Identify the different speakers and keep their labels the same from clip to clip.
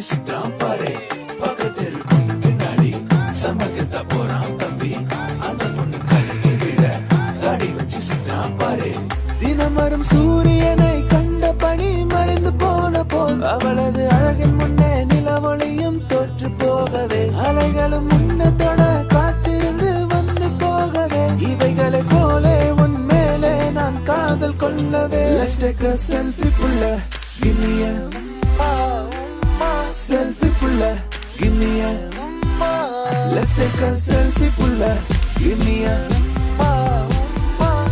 Speaker 1: வச்சு சுத்தான் பாரு பக்கத்து பொண்ணு பின்னாடி சமகத்தா போறான் தம்பி அந்த பொண்ணு கழுவி விட தாடி வச்சு சுத்தான் பாரு தினம் வரும் சூரியனை கண்ட பனி மறைந்து போன போல் அவளது அழகின் முன்னே நிலவொளியும் தோற்று போகவே அலைகளும் முன்னத்தோட காத்திருந்து வந்து போகவே இவைகளை போலே உன் மேலே நான் காதல் கொள்ளவே Let's take a selfie புள்ள Give me a selfie புள்ள Give me a Let's take a selfie புள்ள Give me a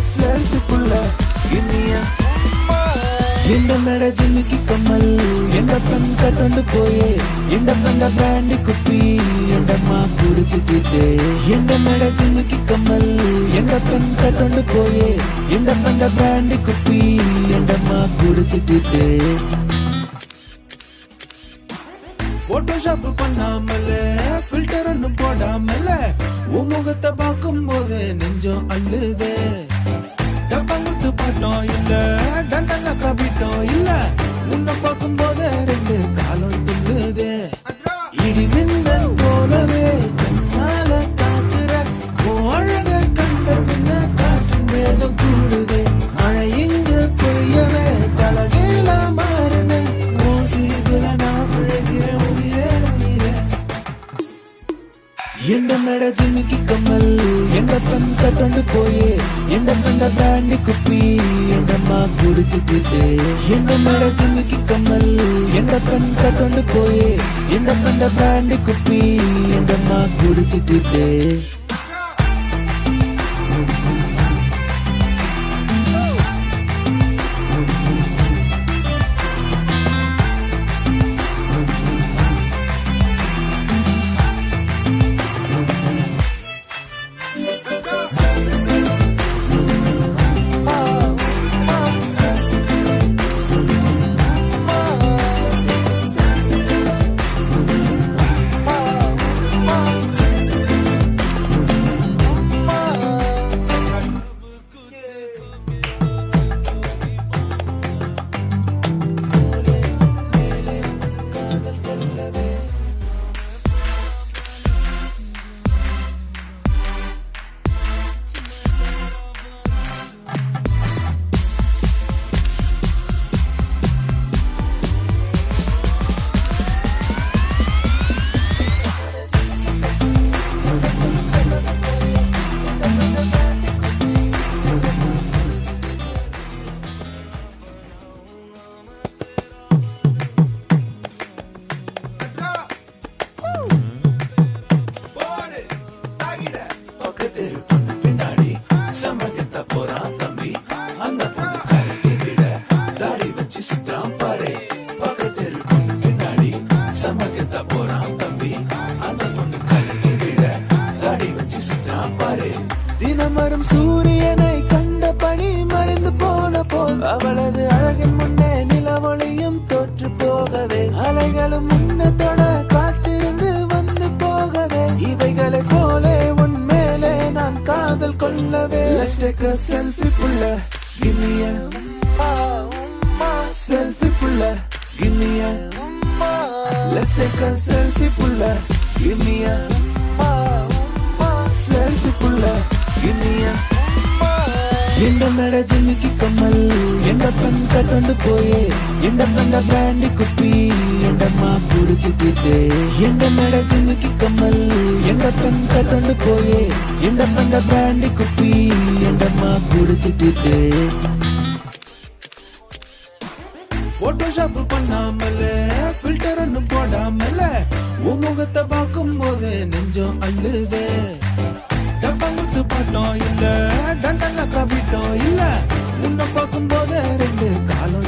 Speaker 1: selfie புள்ள Give me a இந்த நட ஜிமிக்கி கம்மல் எந்த பெண் கட்டொண்டு போயே எந்த பெண்ட பிராண்டி குப்பி எந்தம்மா குடிச்சிட்டே எந்த நட ஜிமிக்கி கம்மல் எந்த பெண் கட்டொண்டு போயே எந்த பெண்ட பிராண்டி குப்பி எந்தம்மா குடிச்சிட்டே போட்டோஷாப் பண்ணாமல ஃபில்டர் ஒன்னும் போடாமல உன் முகத்தை பார்க்கும் போது நெஞ்சம் அள்ளுதே டப்பாங்குத்து பாட்டம் இல்ல டண்டங்க கபிட்டம் இல்ல உன்னை பார்க்கும் போது ரெண்டு காலம் துள்ளுதே இடி மின்னல் போலவே கண்ணால தாக்குற அழக கண்ட பின்ன காற்றும் வேகம் கூடுதே மழை இங்க பொழியவே தலகேல மாறின மோசிதுல நான் பிழைக்கிறேன் உயிரே உயிரே எந்த நட ஜிமிக்கி கம்மல் எந்த பெண் கட்டொண்டு போயே எந்த பெண்ட பிராண்டி குப்பி எந்தம்மா குடிச்சிட்டே எந்த நட ஜிமிக்கி கம்மல் எந்த பெண் கட்டொண்டு போயே எந்த பெண்ட பிராண்டி குப்பி எந்தம்மா குடிச்சிட்டே பின்னாடி சமகத்தா போறான் தம்பி அந்த பொண்ணு கழுவி விட தாடி வச்சு சுத்தான் பாரு பக்கத்து பொண்ணு பின்னாடி சமகத்தா போறான் தம்பி அந்த பொண்ணு கழுவி விட தாடி வச்சு சுத்தான் பாரு தினம் வரும் சூரியனை கண்ட பனி மறைந்து போன போல் அவளது அழகின் முன்னே நிலவொளியும் தோற்று போகவே அலைகளும் முன்னத்தோட காத்திருந்து வந்து போகவே இவைகளை போலே உன் மேலே நான் காதல் கொள்ளவே Let's take a selfie புள்ள Give me a selfie புள்ள Give me a Let's take a selfie புள்ள Give me a selfie புள்ள Give me a எந்த நட ஜிமிக்கி கம்மல் எந்த பெண் கட்டொண்டு போயே எந்த பெண்ட பிராண்டி குப்பி எந்தம்மா குடிச்சிட்டே எந்த நட ஜிமிக்கி கம்மல் எந்த பெண் கட்டொண்டு போயே எந்த பெண்ட பிராண்டி குப்பி எந்தம்மா குடிச்சிட்டே போட்டோஷாப் பண்ணாமல ஃபில்டர் ஒன்னும் போடாமல உன் முகத்தை பார்க்கும் போது நெஞ்சம் அள்ளுதே டப்பாங்குத்து பாட்டம் இல்ல டண்டங்க கபிட்டம் இல்ல உன்னை பார்க்கும் போது ரெண்டு காலம்